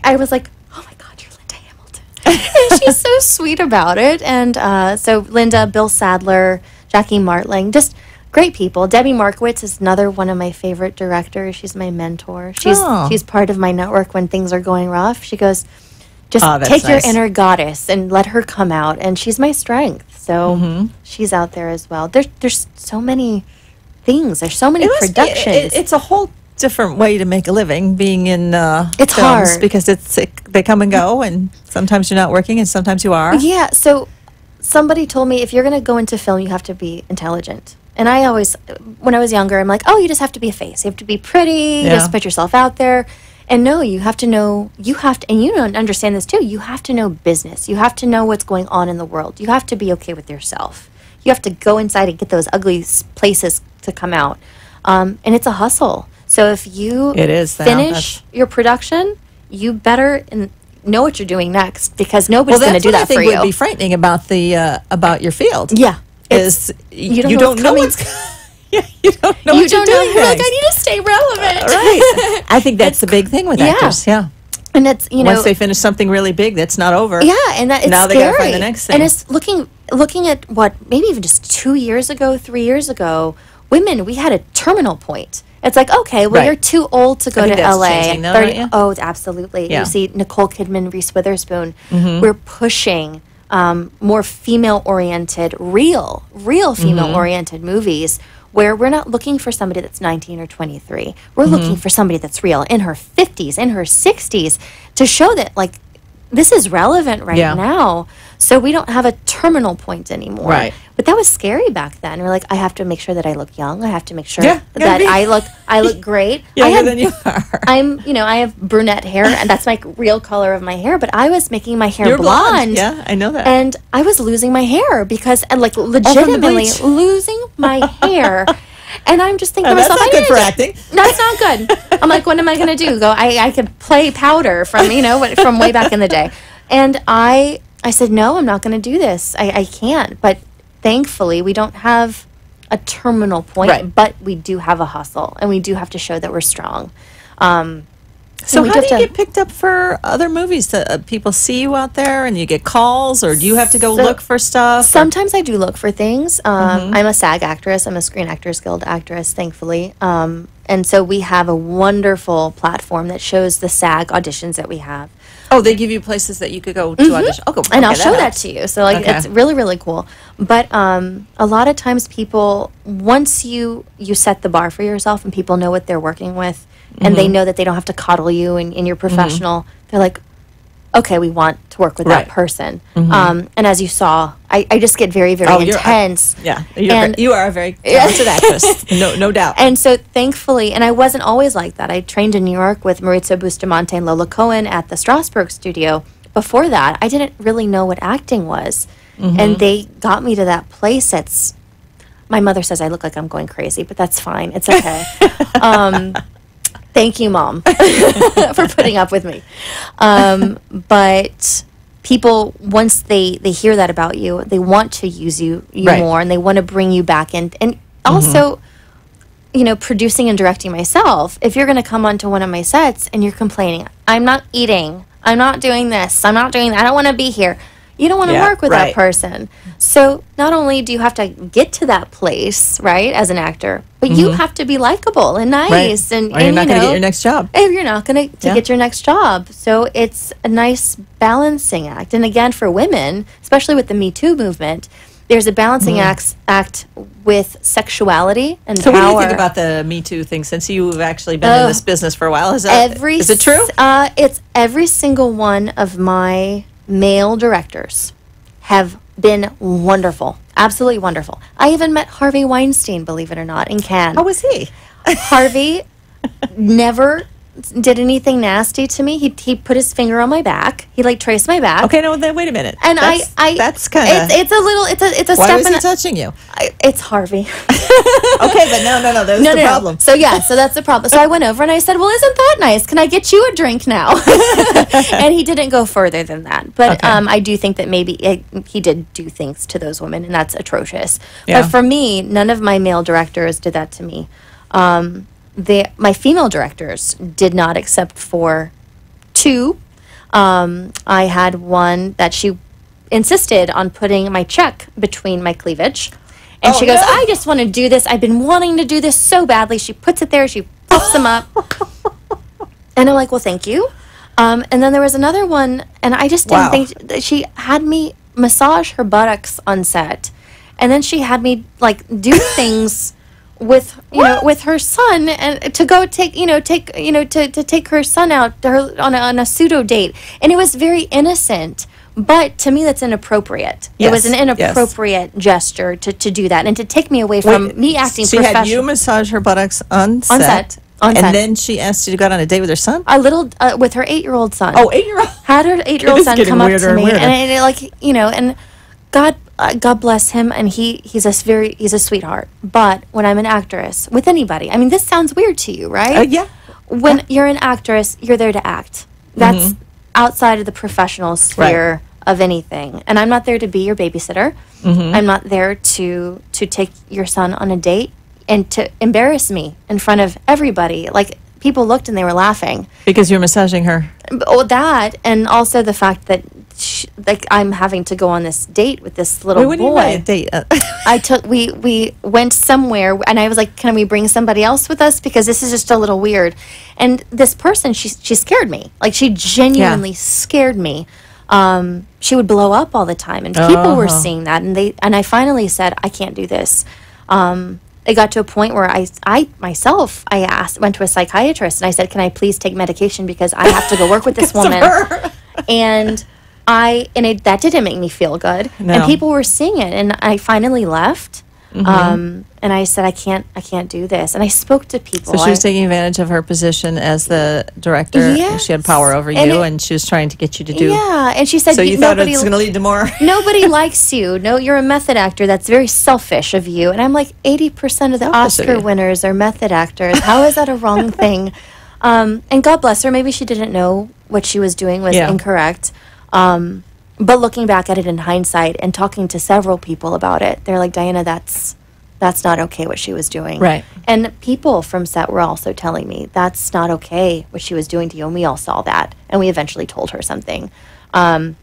I was like, oh my God, you're Linda Hamilton. And she's so sweet about it. And so Linda, Bill Sadler, Jackie Martling, just great people. Debbie Markowitz is another one of my favorite directors. She's my mentor. She's part of my network when things are going rough. She goes, just take your inner goddess and let her come out. And she's my strength. So she's out there as well. There's so many things. There's so many productions. It's a whole different way to make a living being in It's films hard. because they come and go, and sometimes you're not working and sometimes you are. Yeah, so somebody told me if you're going to go into film, you have to be intelligent. And I always, when I was younger, I'm like, oh, you just have to be a face. You have to be pretty. You just put yourself out there. And no, you have to know, and you don't understand this too, you have to know business. You have to know what's going on in the world. You have to be okay with yourself. You have to go inside and get those ugly places to come out. And it's a hustle. So if you finish your production, you better know what you're doing next, because nobody's going to do that for you. Well, that's what I think would be frightening about your field. Yeah. Is you don't know what's you don't know what you're doing. You're like, I need to stay relevant. Right. I think that's the big thing with actors. Yeah. And it's, once they finish something really big, that's not over. Yeah, and it's now scary. They got to find the next thing. And it's looking at what, maybe even just 2 years ago, 3 years ago, women, we had a terminal point. It's like, okay, well, you're too old to go to LA. Changing now, don't you? Oh, absolutely. Yeah. You see Nicole Kidman, Reese Witherspoon. We're pushing more female-oriented, real female-oriented movies where we're not looking for somebody that's 19 or 23. We're looking for somebody that's real, in her 50s, in her 60s, to show that, like, this is relevant right now. So we don't have a terminal point anymore. Right. But that was scary back then. We're like, I have to make sure that I look young. I have to make sure Yeah, that I look great. Younger than you are. I have brunette hair, and that's my real color of my hair. But I was making my hair You're blonde. Yeah, I know that. And I was losing my hair because, legitimately bleach. losing my hair. And I'm just thinking to that's myself, not good for acting. That's not good. I'm like, what am I going to do? I could play Powder from from way back in the day. And I said, no, I'm not going to do this. I can't. But thankfully, we don't have a terminal point, but we do have a hustle, and we do have to show that we're strong. So how do you get picked up for other movies? People see you out there and you get calls, or do you have to go look for stuff? Sometimes I do look for things. I'm a SAG actress. I'm a Screen Actors Guild actress, thankfully. And so we have a wonderful platform that shows the SAG auditions that we have. Oh, they give you places that you could go to audition. Oh, and I'll show that to you. So it's really, really cool. But a lot of times people, once you set the bar for yourself and people know what they're working with, and they know that they don't have to coddle you and you're professional, they're like, okay, we want to work with that person. And as you saw, I just get very, very intense. You are a very talented actress, no doubt. And so thankfully, and I wasn't always like that. I trained in New York with Maurizio Bustamante and Lola Cohen at the Strasberg studio. Before that, I didn't really know what acting was. And they got me to that place that's, my mother says I look like I'm going crazy, but that's fine. It's okay. Thank you, Mom, for putting up with me. But people, once they hear that about you, they want to use you more, and they want to bring you back in. And also, producing and directing myself, if you're going to come onto one of my sets and you're complaining, I'm not eating, I'm not doing this, I'm not doing that, I don't want to be here. You don't want to work with that person. So not only do you have to get to that place, right, as an actor, but you have to be likable and nice. And or you're not going to get your next job. If you're not going to get your next job. So it's a nice balancing act. And again, for women, especially with the Me Too movement, there's a balancing act with sexuality and power. So what do you think about the Me Too thing, since you've actually been in this business for a while? Is it true? It's every single one of my male directors have been wonderful, absolutely wonderful. I even met Harvey Weinstein, believe it or not, in Cannes. How was he? Harvey never did anything nasty to me. He put his finger on my back. He like traced my back. Okay, no, then wait a minute. And that's kind of. It's a little. It's a Why step. was he touching you? It's Harvey. Okay, but no. That's the problem. So that's the problem. So I went over and I said, "Well, isn't that nice? Can I get you a drink now?" And he didn't go further than that. But Okay. I do think that maybe he did do things to those women, and that's atrocious. Yeah. But for me, none of my male directors did that to me. My female directors did not, except for two. I had one that she insisted on putting my check between my cleavage. And she goes, I just want to do this. I've been wanting to do this so badly. She puts it there. She puffs them up. And I'm like, well, thank you. And then there was another one, and I just didn't think that she had me massage her buttocks on set. And then she had me like do things with with her son, and to go take her son out to her on a pseudo date, and it was very innocent, but to me that's inappropriate. It was an inappropriate gesture to do that and to take me away from me acting she professional. had you massage her buttocks on set, then she asked you to go out on a date with her son. A little with her 8-year-old son. Oh, 8-year-old. Had her 8-year-old son come up to me, and it, like and God bless him, and he's a sweetheart. But when I'm an actress with anybody, I mean, this sounds weird to you, right? Yeah. When you're an actress, you're there to act. That's outside of the professional sphere of anything. And I'm not there to be your babysitter. I'm not there to take your son on a date and to embarrass me in front of everybody. Like, people looked and they were laughing because you're massaging her. Oh, that, and also the fact that I'm having to go on this date with this little boy. What do you mean by a date? We went somewhere, and I was like, can we bring somebody else with us, because this is just a little weird. And this person, she scared me. Like, she genuinely scared me. She would blow up all the time, and people were seeing that, and I finally said, I can't do this. It got to a point where I myself went to a psychiatrist, and I said, can I please take medication, because I have to go work with this woman. And that didn't make me feel good. No. And people were seeing it, and I finally left. And I said, I can't do this. And I spoke to people. So she was taking advantage of her position as the director. Yes. She had power over you, and she was trying to get you to do. Yeah, and she said, so you thought it was going to lead to more. Nobody likes you. No, you're a method actor. That's very selfish of you. And I'm like, 80% of the Oscar winners are method actors. How is that a wrong thing? And God bless her. Maybe she didn't know what she was doing was incorrect. But looking back at it in hindsight and talking to several people about it, they're like, Diana, that's not okay what she was doing. Right. And people from set were also telling me, that's not okay what she was doing to you. And we all saw that. And we eventually told her something. But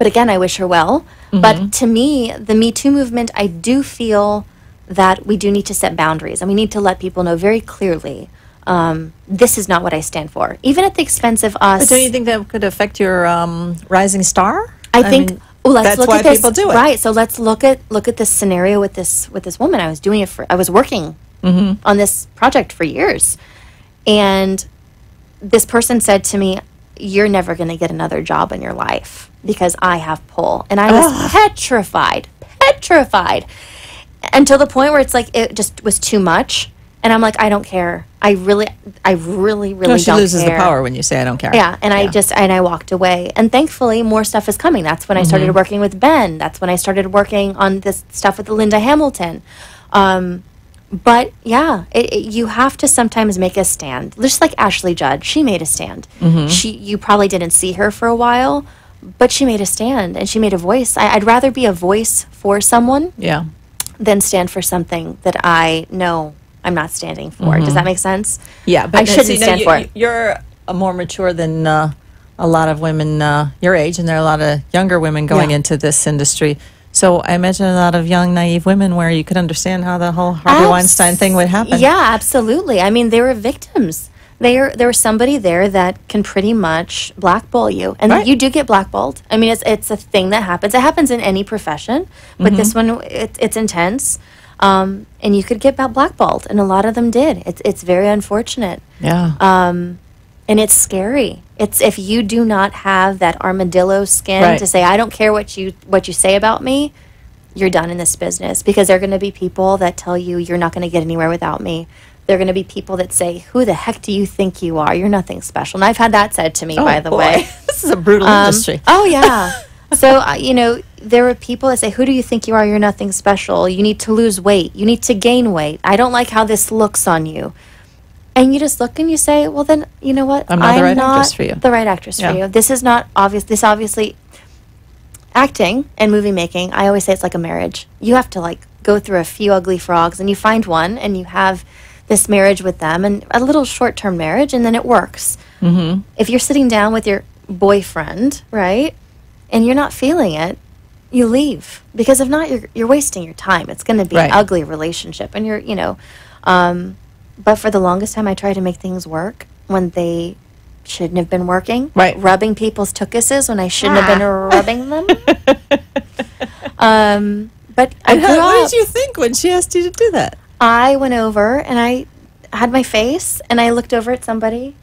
again, I wish her well. But to me, the Me Too movement, I do feel that we do need to set boundaries. And we need to let people know very clearly, this is not what I stand for. Even at the expense of us. But don't you think that could affect your rising star? I think let's look why at this. People do it. Right. So let's look at this scenario with this woman. I was working on this project for years, and this person said to me, "You're never going to get another job in your life because I have pull." And I was petrified, until the point where it's like it just was too much. And I'm like, I don't care. I really don't care. She loses the power when you say I don't care. Yeah, and I walked away. And thankfully, more stuff is coming. That's when I started working with Ben. That's when I started working on this stuff with Linda Hamilton. But yeah, you have to sometimes make a stand. Just like Ashley Judd, she made a stand. You probably didn't see her for a while, but she made a stand and she made a voice. I'd rather be a voice for someone than stand for something that I know I'm not standing for. Does that make sense? Yeah, but I shouldn't stand for it. You're more mature than a lot of women your age, and there are a lot of younger women going into this industry. So I imagine a lot of young, naive women where you could understand how the whole Harvey Weinstein thing would happen. Yeah, absolutely. I mean, they were victims. There was somebody there that can pretty much blackball you, and you do get blackballed. I mean, it's a thing that happens. It happens in any profession, but this one, it's intense. And you could get blackballed, and a lot of them did. It's very unfortunate. Yeah. And it's scary. It's if you do not have that armadillo skin Right. to say, I don't care what you say about me, you're done in this business. Because there are going to be people that tell you you're not going to get anywhere without me. There are going to be people that say, who the heck do you think you are? You're nothing special. And I've had that said to me, by the way. This is a brutal industry. Oh, yeah. So, there are people that say, who do you think you are? You're nothing special. You need to lose weight. You need to gain weight. I don't like how this looks on you. And you just look and you say, well, then, you know what? I'm not the right actress for you. The right actress Yeah. for you. This is not obvious. This obviously, acting and movie making, I always say it's like a marriage. You have to, like, go through a few ugly frogs, and you find one, and you have this marriage with them, and a little short-term marriage, and then it works. Mm-hmm. If you're sitting down with your boyfriend, right, and you're not feeling it, you leave. Because if not, you're wasting your time. It's going to be Right. an ugly relationship. And but for the longest time, I tried to make things work when they shouldn't have been working. Right. Rubbing people's tuchuses when I shouldn't have been rubbing them. But I grew up. What did you think when she asked you to do that? I went over and I had my face and I looked over at somebody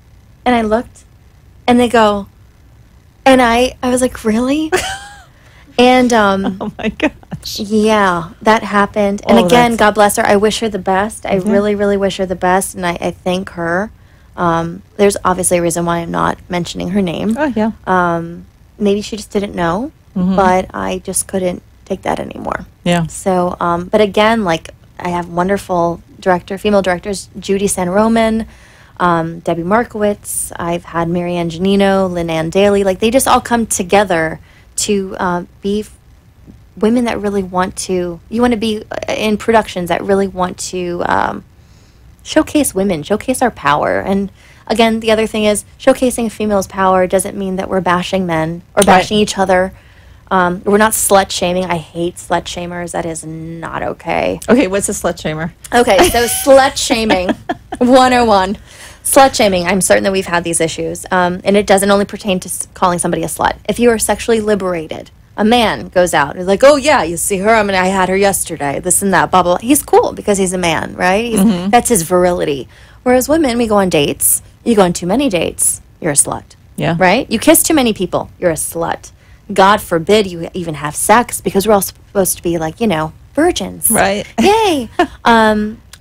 and I looked and they go, and I was like, really? And Oh my gosh. yeah, that happened. And Oh, again, that's- God bless her. I wish her the best. I really, really wish her the best. And I thank her. There's obviously a reason why I'm not mentioning her name. Oh yeah. Maybe she just didn't know, but I just couldn't take that anymore. Yeah. So, but again, like I have wonderful female directors, Judy San Roman, Debbie Markowitz. I've had Marianne Janino, Lynn Ann Daly. Like they just all come together to be women that really want to. You want to be in productions that really want to showcase women, showcase our power. And again, the other thing is showcasing a female's power doesn't mean that we're bashing men or bashing each other. We're not slut shaming. I hate slut shamers. That is not okay. Okay, what's a slut shamer? Okay, so slut shaming 101. Slut shaming, I'm certain that we've had these issues. And it doesn't only pertain to calling somebody a slut. If you are sexually liberated, a man goes out and is like, oh, yeah, you see her? I had her yesterday, this and that, blah, blah, blah. He's cool because he's a man, right? That's his virility. Whereas women, we go on dates. You go on too many dates, you're a slut. Yeah. Right? You kiss too many people, you're a slut. God forbid you even have sex because we're all supposed to be like, virgins. Right. Yay.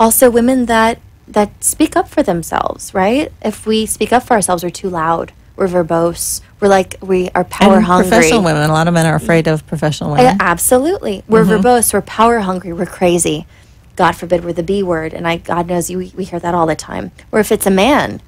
Also, women that speak up for themselves, right? If we speak up for ourselves, we're too loud. We're verbose. We are power And hungry. professional women. A lot of men are afraid of professional women. Absolutely. We're verbose. We're power hungry. We're crazy. God forbid we're the B word. And God knows we hear that all the time. Or if it's a man,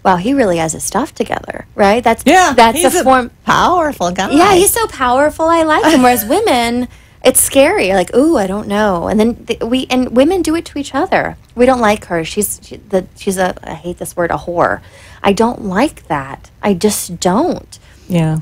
wow, he really has his stuff together, right? That's he's a form. Powerful guy. Yeah, he's so powerful. I like him. Whereas women, it's scary. Like, ooh, I don't know. And then women do it to each other. We don't like her. She's I hate this word, a whore. I don't like that. I just don't. Yeah.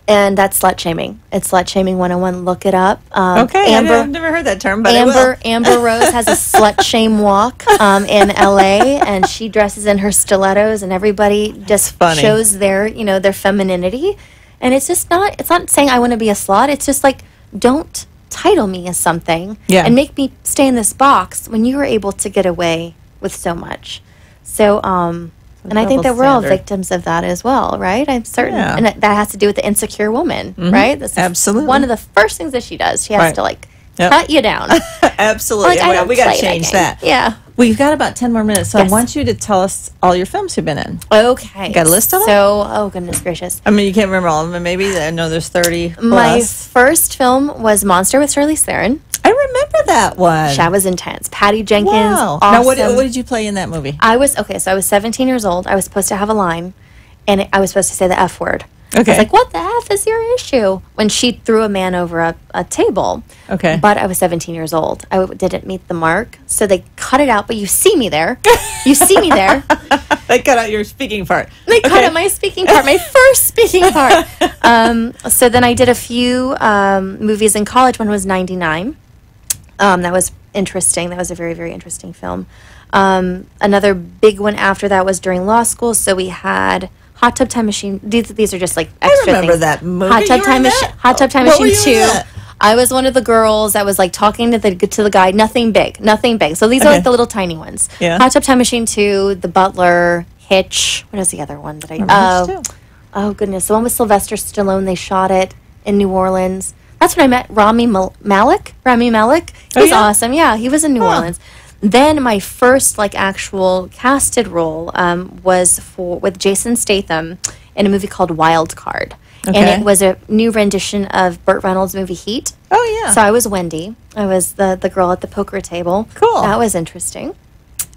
And that's slut shaming. It's slut shaming 101. Look it up. Okay, I've never heard that term, but I will. Amber Rose has a slut shame walk in LA, and she dresses in her stilettos, and everybody just shows their femininity. And it's just not. It's not saying I want to be a slut. It's just like, don't title me as something and make me stay in this box when you were able to get away with so much. So, and I think that we're all victims of that as well, right? I'm certain. Yeah. And that has to do with the insecure woman, right? That's Absolutely. one of the first things that she does. She has to, cut you down. Absolutely. Like, we got to change that. Yeah. We've got about 10 more minutes, so I want you to tell us all your films you've been in. Okay. You got a list of them? So, oh, goodness gracious. I mean, you can't remember all of them. Maybe I know there's 30 plus. My first film was Monster with Charlize Theron. I remember that one. That was intense. Patty Jenkins. Wow. Awesome. Now, what did you play in that movie? I was 17 years old. I was supposed to have a line, and I was supposed to say the F word. Okay. I was like, what the F is your issue? When she threw a man over a table. Okay. But I was 17 years old. I didn't meet the mark. So they cut it out, but you see me there. You see me there. They cut out your speaking part. They cut out my speaking part, my first speaking part. So then I did a few movies in college. One was 99. That was interesting. That was a very, very interesting film. Another big one after that was during law school. So we had Hot Tub Time Machine. These are just like extra I remember things. that movie. Hot Tub Time Machine. Hot Tub Time What were Machine you in 2. that? I was one of the girls that was like talking to the guy. Nothing big. So these are like the little tiny ones. Yeah. Hot Tub Time Machine 2, The Butler, Hitch. What is the other one that I? Remember Hitch, too. Oh goodness, the one with Sylvester Stallone. They shot it in New Orleans. That's when I met Rami Malek. Rami Malek. He's awesome. Yeah, he was in New Orleans. Then my first like actual casted role was with Jason Statham in a movie called Wild Card. Okay. And it was a new rendition of Burt Reynolds' movie Heat. Oh, yeah. So I was Wendy. I was the girl at the poker table. Cool. That was interesting.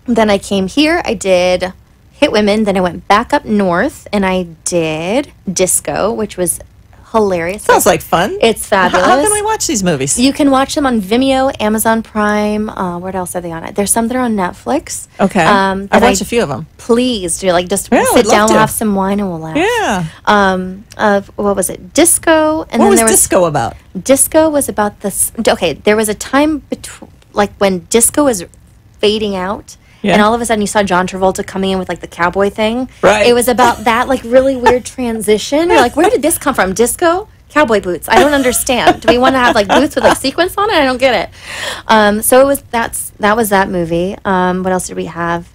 Then I came here. I did Hit Women. Then I went back up north and I did Disco, which was hilarious. Sounds like fun. It's fabulous. How can we watch these movies? You can watch them on Vimeo, Amazon Prime. What else are they on it? There's some that are on Netflix. Okay. I've watched a few of them. Please do. Like, just Yeah, sit I'd down, love we'll to. have some wine, and we'll laugh. Yeah. What was it? Disco. And What then was there Disco about? Disco was about this. Okay, there was a time like when disco was fading out. Yeah. And all of a sudden you saw John Travolta coming in with like the cowboy thing. Right. It was about that like really weird transition. You're like, where did this come from? Disco? Cowboy boots. I don't understand. Do we want to have like boots with like sequins on it? I don't get it. So it was that was that movie. What else did we have?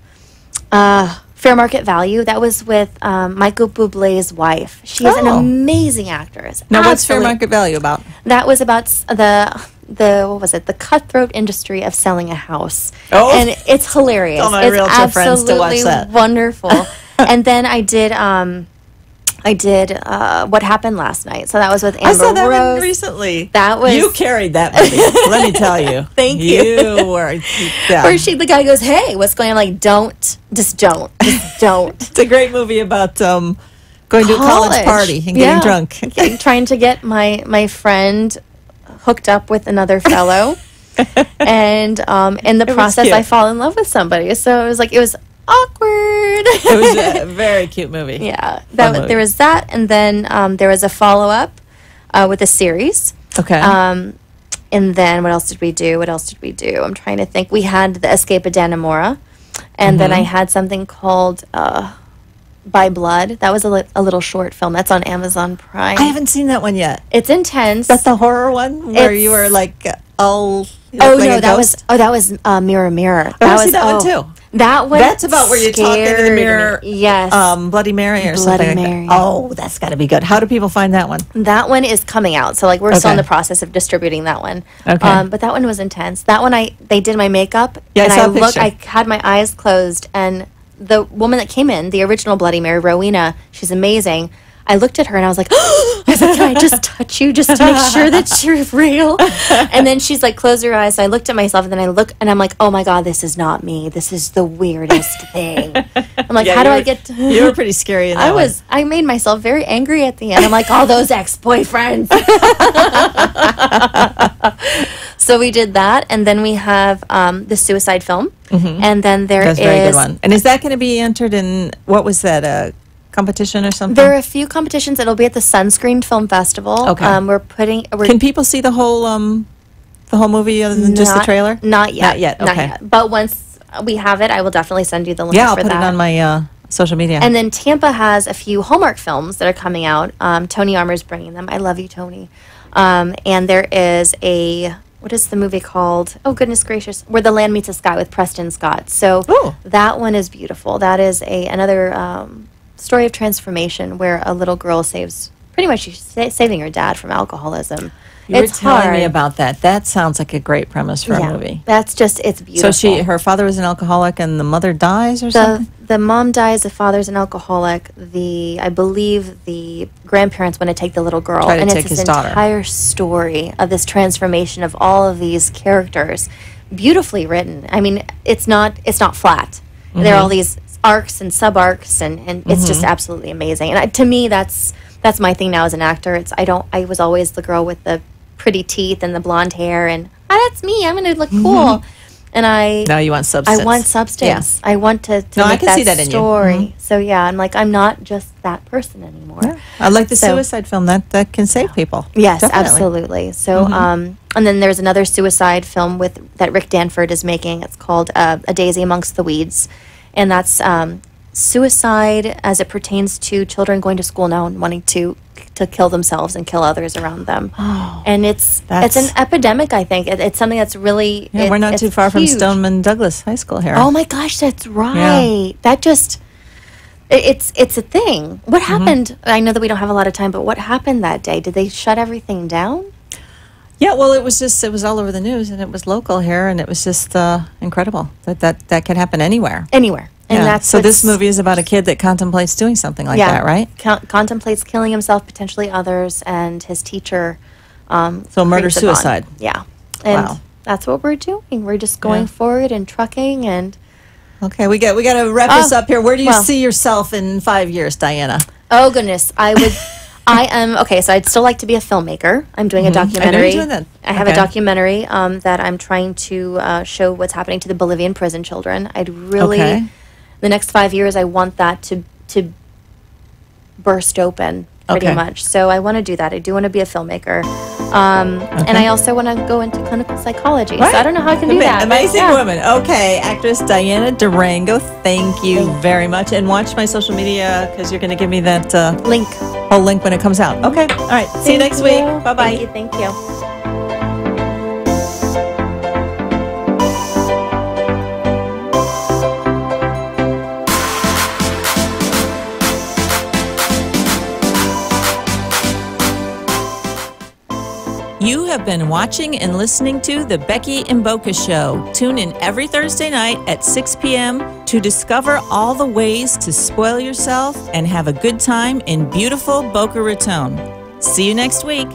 Fair Market Value. That was with Michael Bublé's wife. She is an amazing actress. Now, what's Fair Market Value about? That was about the what was it? The cutthroat industry of selling a house. Oh. And it's hilarious. Tell my it's realtor friends to watch absolutely that. wonderful. And then I did What Happened Last Night. So that was with Amber I saw that Rose. one recently. That was You carried that movie. Let me tell you. Thank you. You were. Yeah. Where the guy goes, "Hey, what's going on?" I'm like, don't. Just don't. It's a great movie about going to a college party and getting drunk. Trying to get my friend hooked up with another fellow. And in the process, cute. I fall in love with somebody. So it was awkward. It was a very cute movie. Yeah. Fun There was that. And then there was a follow-up with a series. Okay. And then what else did we do? I'm trying to think. We had The Escape of Dannemora. And then I had something called By Blood. That was a little short film. That's on Amazon Prime. I haven't seen that one yet. It's intense. That's the horror one where you were like all. That was Mirror Mirror. I see that one too. That one. That's about where you're talking in the mirror. Me. Yes. Bloody Mary or Bloody something Mary. like that. Oh, that's got to be good. How do people find that one? That one is coming out. So like we're still in Okay. the process of distributing that one. Okay. But that one was intense. That one they did my makeup. Yeah, and I saw a picture. I had my eyes closed, and the woman that came in, the original Bloody Mary, Rowena, she's amazing. I looked at her and I was like, I was like, can I just touch you just to make sure that you're real? And then she's like, close your eyes. So I looked at myself and then I look and I'm like, oh my God, this is not me. This is the weirdest thing. I'm like, how do I get to... You were pretty scary in that one. I made myself very angry at the end. I'm like, all those ex-boyfriends. So we did that. And then we have the suicide film. Mm-hmm. And then That's a very good one. And is that going to be entered in, what was that, competition or something? There are a few competitions. It'll be at the Sunscreen Film Festival. Okay. Can people see the whole movie other than just the trailer? Not yet. Not yet. Okay. Not yet. But once we have it, I will definitely send you the link. Yeah, I'll for put that. it on my social media. And then Tampa has a few Hallmark films that are coming out. Tony Armour's bringing them. I love you, Tony. And there is what is the movie called? Oh, goodness gracious. Where the Land Meets the Sky with Preston Scott. So that one is beautiful. That is another story of transformation where a little girl pretty much she's saving her dad from alcoholism. You were telling me about that. That sounds like a great premise for a movie. That's it's beautiful. So her father was an alcoholic and the mother dies or something? The mom dies, the father's an alcoholic. I believe the grandparents want to take the little girl. Try to and take it's his this daughter. entire story of this transformation of all of these characters. Beautifully written. I mean, it's not flat. Mm-hmm. There are all these arcs and sub-arcs and it's just absolutely amazing. And to me, that's my thing now as an actor. I was always the girl with the pretty teeth and the blonde hair and that's me. I'm going to look cool. And now you want substance. I want substance. Yeah. I want to no, make I can see that in story. you. Mm-hmm. So yeah, I'm like, I'm not just that person anymore. Yeah. I like the suicide film that can save people. Yes, Definitely. absolutely. So and then there's another suicide film that Rick Danford is making. It's called A Daisy Amongst the Weeds. And that's suicide as it pertains to children going to school now and wanting to kill themselves and kill others around them. Oh, and it's an epidemic, I think. It's something that's really... Yeah, we're not too far huge. from Stoneman Douglas High School here. Oh my gosh, that's right. Yeah. It's a thing. What happened? I know that we don't have a lot of time, but what happened that day? Did they shut everything down? Yeah, well, it was all over the news, and it was local here, and it was just incredible that can happen anywhere. Anywhere. And that's so this movie is about a kid that contemplates doing something like that, right? Contemplates killing himself, potentially others, and his teacher. So murder-suicide. Yeah. And that's what we're doing. We're just going forward and trucking and... Okay, we got to wrap this up here. Where do you see yourself in 5 years, Diana? Oh, goodness. I am, okay, so I'd still like to be a filmmaker. I'm doing a documentary. I know you're doing that. I have a documentary that I'm trying to show what's happening to the Bolivian prison children. I'd really, the next 5 years, I want that to burst open pretty much. So I want to do that. I do want to be a filmmaker. And I also want to go into clinical psychology. So I don't know how I can do that. Amazing woman. Okay, actress Diana Durango, thank you very much. And watch my social media because you're going to give me that whole link when it comes out. Okay, all right. See you next week. Bye-bye. Thank you. You have been watching and listening to The Becky and Boca Show. Tune in every Thursday night at 6 p.m. to discover all the ways to spoil yourself and have a good time in beautiful Boca Raton. See you next week.